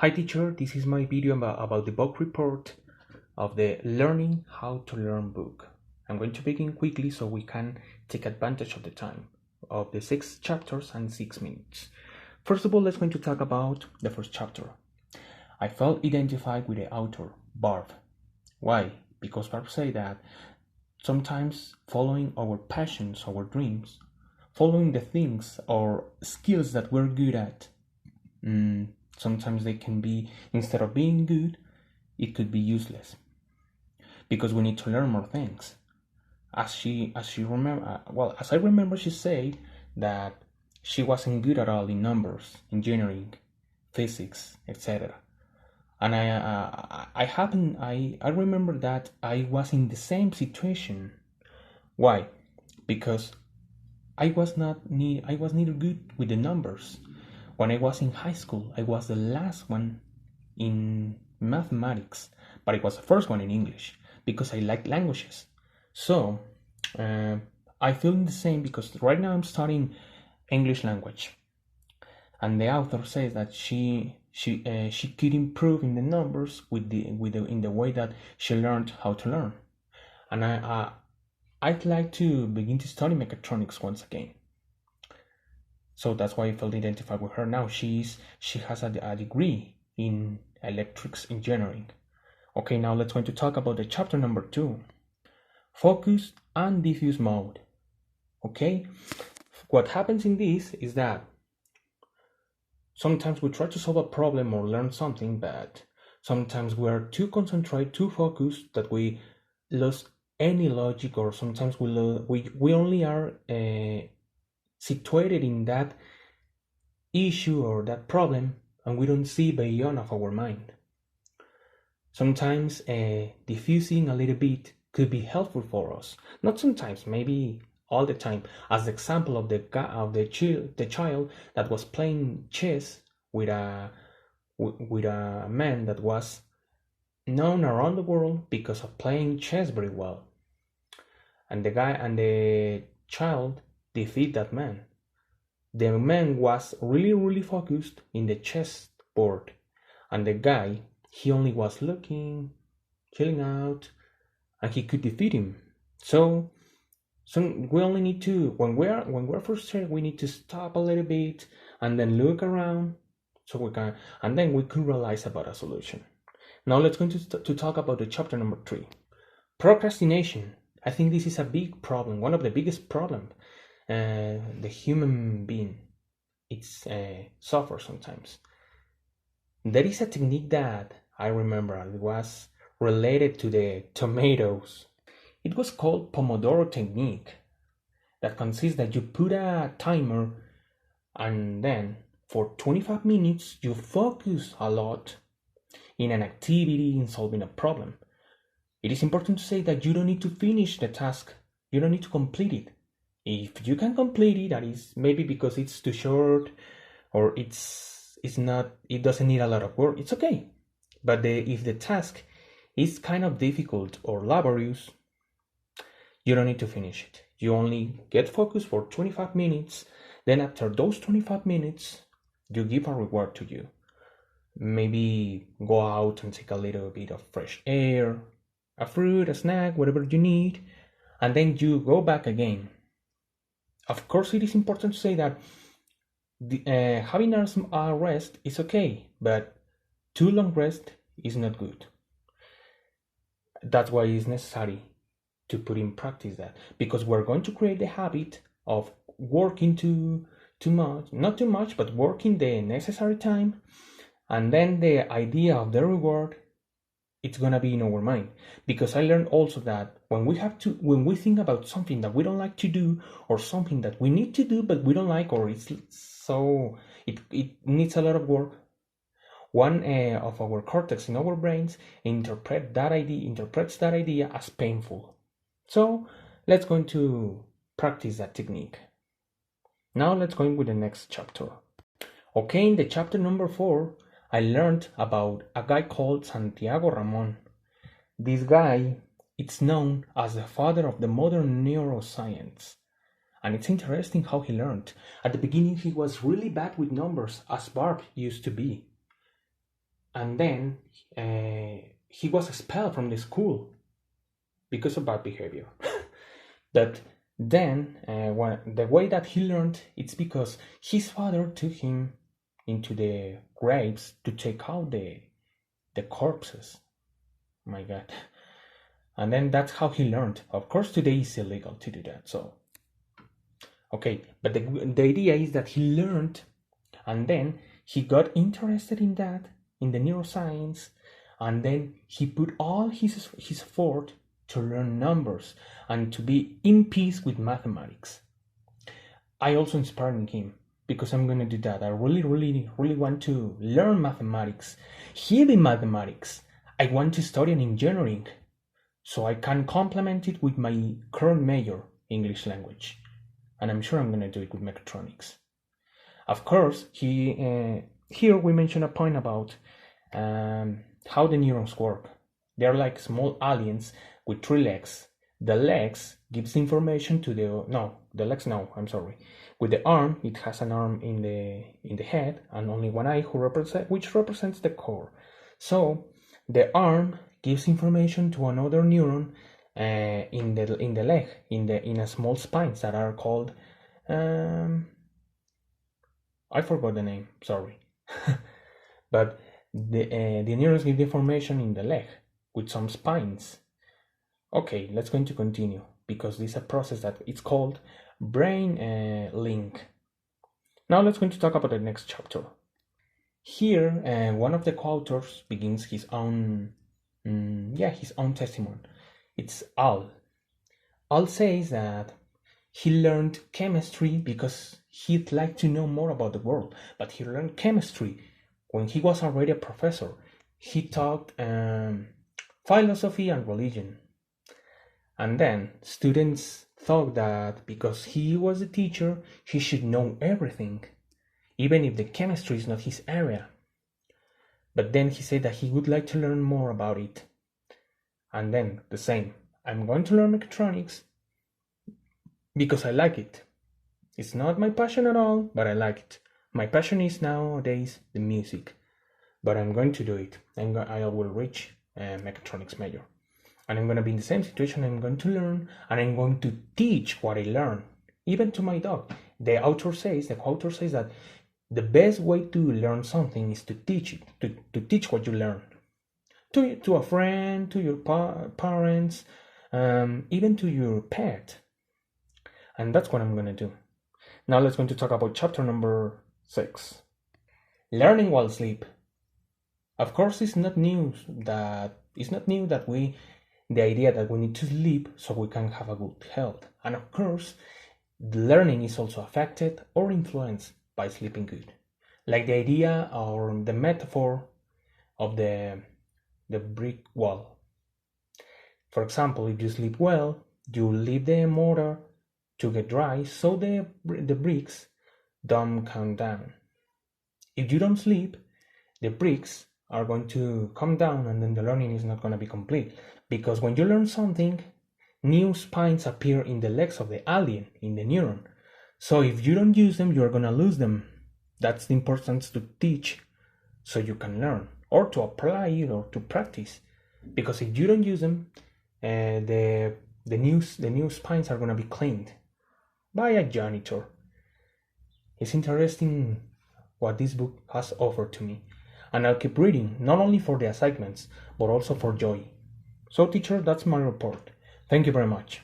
Hi teacher, this is my video about the book report of the Learning How to Learn book. I'm going to begin quickly so we can take advantage of the time of the 6 chapters and 6 minutes. First of all, let's going to talk about the first chapter. I felt identified with the author, Barb. Why? Because Barb said that sometimes following our passions, our dreams, following the things or skills that we're good at, sometimes they can be, instead of being good, it could be useless because we need to learn more things. As I remember, she said that she wasn't good at all in numbers, engineering, physics, etc. And I remember that I was in the same situation. Why? Because I was neither good with the numbers. When I was in high school, I was the last one in mathematics, but I was the first one in English because I like languages. So I feel the same because right now I'm studying English language, and the author says that she could improve in the numbers in the way that she learned how to learn, and I'd like to begin to study mechatronics once again. So that's why I felt identified with her. Now she has a degree in electrics engineering. Okay, now let's going to talk about the chapter number 2, focus and diffuse mode. Okay, what happens in this is that sometimes we try to solve a problem or learn something, but sometimes we are too concentrated, too focused that we lose any logic, or sometimes we only are situated in that issue or that problem, and we don't see beyond of our mind. Sometimes diffusing a little bit could be helpful for us. Not sometimes, maybe all the time. As the example of the child that was playing chess with a man that was known around the world because of playing chess very well, and the child defeat that man. The man was really focused in the chessboard, and the guy, he only was looking, chilling out, and he could defeat him. So we only need to, when we're frustrated, we need to stop a little bit and then look around, and then we could realize about a solution. Now let's go to talk about the chapter number 3, procrastination. I think this is a big problem, one of the biggest problems the human being suffers sometimes. There is a technique that I remember, it was related to the tomatoes. It was called Pomodoro technique, that consists that you put a timer and then for 25 minutes you focus a lot in an activity, in solving a problem. It is important to say that you don't need to finish the task, you don't need to complete it. If you can complete it, that is maybe because it's too short or it doesn't need a lot of work, it's okay. But if the task is kind of difficult or laborious, you don't need to finish it. You only get focused for 25 minutes. Then after those 25 minutes, you give a reward to you. Maybe go out and take a little bit of fresh air, a fruit, a snack, whatever you need, and then you go back again. Of course, it is important to say that having a rest is okay, but too long rest is not good. That's why it's necessary to put in practice that, because we're going to create the habit of working too much, not too much, but working the necessary time, and then the idea of the reward, it's gonna be in our mind. Because I learned also that when we think about something that we don't like to do, or something that we need to do but we don't like, or it needs a lot of work, one of our cortex in our brains interprets that idea as painful. So let's go into practice that technique. Now let's go in with the next chapter. Okay, in the chapter number 4, I learned about a guy called Santiago Ramon. This guy, it's known as the father of the modern neuroscience. And it's interesting how he learned. At the beginning, he was really bad with numbers, as Barb used to be. and then he was expelled from the school because of bad behavior. But then the way that he learned, it's because his father took him into the graves to take out the corpses. My God. And then that's how he learned. Of course, today it's illegal to do that. So, okay, but the idea is that he learned, and then he got interested in that, in the neuroscience, and then he put all his effort to learn numbers and to be in peace with mathematics. I also inspired him because I'm going to do that. I really want to learn mathematics, heavy mathematics. I want to study an engineering so I can complement it with my current major, English language. And I'm sure I'm going to do it with mechatronics. Of course, here we mention a point about how the neurons work. They're like small aliens with 3 legs. The legs gives information to with the arm, it has an arm in the head and only one eye which represents the core. So the arm gives information to another neuron in the leg, in a small spines that are called I forgot the name, sorry. But the neurons give the information in the leg with some spines. Okay, let's going to continue because this is a process that it's called brain link. Now let's going to talk about the next chapter. Here, one of the co-authors begins his own testimony. It's Al. Al says that he learned chemistry because he'd like to know more about the world, but he learned chemistry when he was already a professor. He taught philosophy and religion. And then students thought that because he was a teacher, he should know everything, even if the chemistry is not his area. But then he said that he would like to learn more about it. And then the same, I'm going to learn mechatronics because I like it. It's not my passion at all, but I like it. My passion is nowadays the music, but I'm going to do it. I will reach mechatronics major. And I'm going to be in the same situation. I'm going to learn and I'm going to teach what I learn, even to my dog. The co-author says that the best way to learn something is to teach it, to teach what you learn. To a friend, to your parents, even to your pet. And that's what I'm going to do. Now let's going to talk about chapter number 6. Learning while asleep. Of course, it's not new that the idea that we need to sleep so we can have a good health. And of course, the learning is also affected or influenced by sleeping good. Like the idea or the metaphor of the brick wall. For example, if you sleep well, you leave the mortar to get dry so the bricks don't come down. If you don't sleep, the bricks are going to come down and then the learning is not going to be complete. Because when you learn something, new spines appear in the legs of the alien, in the neuron. So if you don't use them, you're going to lose them. That's the importance to teach so you can learn or to apply it or to practice. Because if you don't use them, the new spines are going to be cleaned by a janitor. It's interesting what this book has offered to me. And I'll keep reading, not only for the assignments, but also for joy. So teacher, that's my report. Thank you very much.